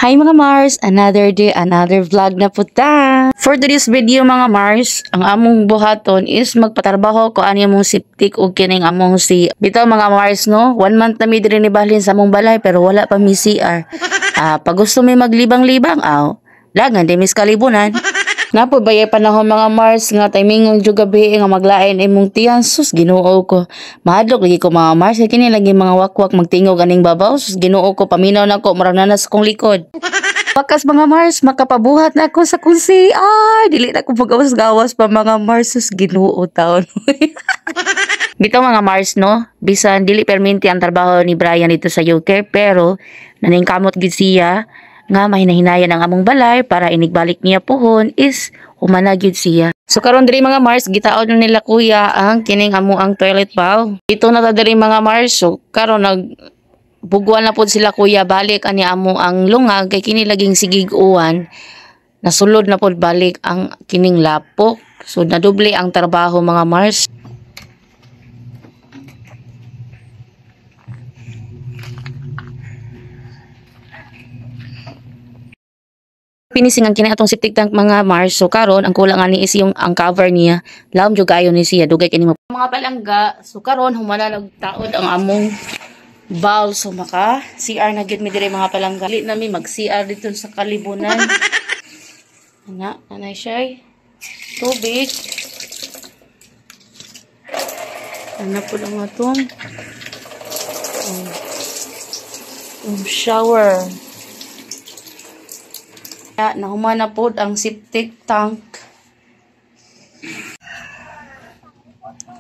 Hi mga Mars! Another day, another vlog na puta! For today's video mga Mars, ang among buhaton is magpatrabaho ko ani among siptik o kining among si... Bitaw mga Mars no, 1 month na mi diri ni bahlin sa among balay pero wala pa mi CR. Pag gusto mi maglibang-libang, lagan di mis kalibunan. Napo bayay panahon mga Mars nga timing jud gabi nga maglain imong tiyan sus Ginoo ko. Mahadlok lagi ko mga Mars kini lagi mga wakwak magtingog aning babaw sus Ginoo ko paminaw nako murag nanas kong likod. Wakas mga Mars makapabuhat na ako sa kunsi. Dili na ko pagawas-gawas pa mga Mars sus Ginoo taon. Bitaw mga Mars no, bisan dili perminti ang trabaho ni Brian dito sa UK pero naningkamot gid siya nga mahinahinaya ang among balay para inigbalik niya pohon is humana gyud siya. So karon diri mga Mars gitaod na nila kuya ang kining amo ang toilet bowl. Ito na ta diri mga Mars. So karon buguan na pod sila kuya balik ani amo ang lungag kay kini laging sigig-uwan. Nasulod na pod balik ang kining lapok. So nadoble ang trabaho mga Mars. Pinising ang kini atong septic tank mga Mars. So karon ang kulang ani is yung ang cover niya. Lawom jud kayo ni siya dugay kini mga palangga. So karon humana nagtaod ang among bowl. So maka CR na gyud mi diri mga palangga. Dili na mi mag CR dito sa kalibunan. Anay siya. Tubig. Po lang atong shower. Nahumana po ang septic tank.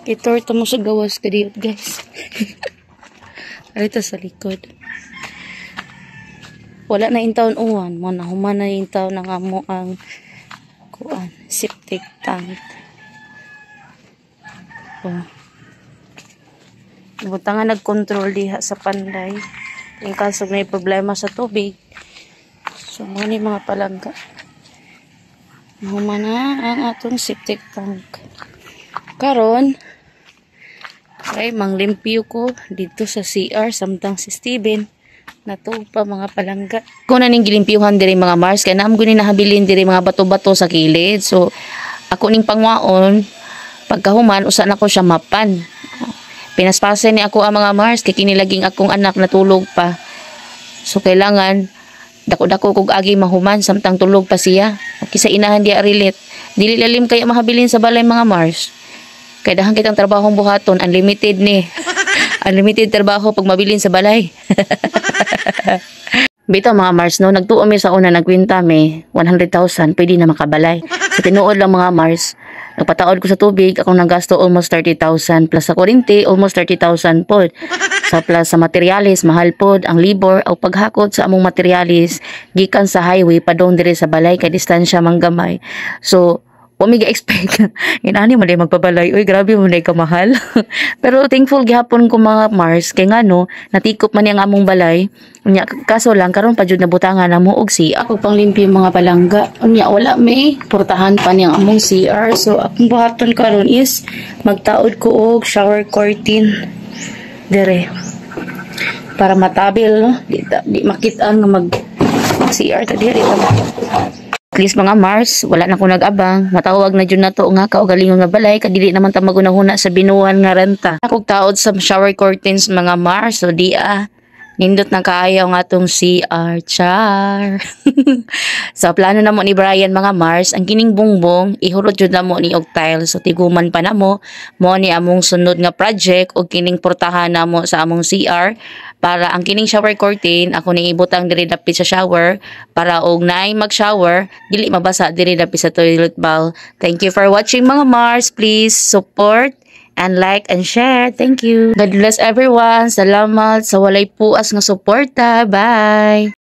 Ito mo sa gawas kadiyot guys. Ito sa likod. Wala na intaon uwan. Nahumana na intaon ng amo ang septic tank. Nabutangan nag-control diha sa panday. Yung kaso may problema sa tubig. So, muna mga palangga. Humana ang atong septic tank. Karon, manglimpyo ko dito sa CR samtang si Steven natog pa mga palangga. Kung naning gilimpyuhan diri mga Mars, kaya naam ko ni nahabilin diri mga bato-bato sa kilid. So, ako ning pangwaon, pagkahuman, usa na ko siya mapan. Pinaspasan ni ako ang mga Mars, kay kinilaging akong anak natulog pa. So, kailangan dako-dako kog agi mahuman samtang tulog pa siya. Kisa inahan dia rilit. Dili lalim kaya mahabilin sa balay mga Mars. Kay dahan kitang trabahong buhaton, unlimited ni. Unlimited trabaho pag mabilin sa balay. Bitaw mga Mars no, nagtuo mi sa una nagkwenta mi 100,000 pwede na makabalay. Sa tinuod lang mga Mars, nagpataod ko sa tubig, akong nagasto almost 30,000 plus sa kuryente almost 30,000 pod. Sa plus sa materialis mahal pod ang labor o paghakot sa among materialis gikan sa highway padong dire sa balay kay distansya manggamay. So wa mi ga-expect inani man day magpabalay. Uy grabe mo day kamahal. Pero thankful gihapon ko mga Mars kay ngano natikop man ang among balay. Unya kaso lang karon pa jud nabutangan namo og CR. Ako pang limpyo mga palangga. Unya wala may portahan pa niyang among CR. So akong buhaton karon is magtaod ko og shower curtain dire para matabil no di makitaan nga mag CR ta dire at least mga Mars wala na ko nag-abang matawag na jud nato nga kaugalingon nga balay kadili naman ta magunahuna sa binuhan nga renta akong taod sa shower curtains mga Mars so nindot na kaayaw nga tong CR char. So plano na mo ni Brian mga Mars ang kining bungbong ihurot jud na mo ni og tile so tiguman pa na mo ni among sunod nga project og kining portahan na mo sa among CR para ang kining shower curtain ako ni ibutang diri dapit sa shower para og naay mag-shower dili mabasa diri dapit sa toilet bowl. Thank you for watching mga Mars. Please support and like and share. Thank you. God bless everyone. Salamat sa walay puas nga suporta. Bye.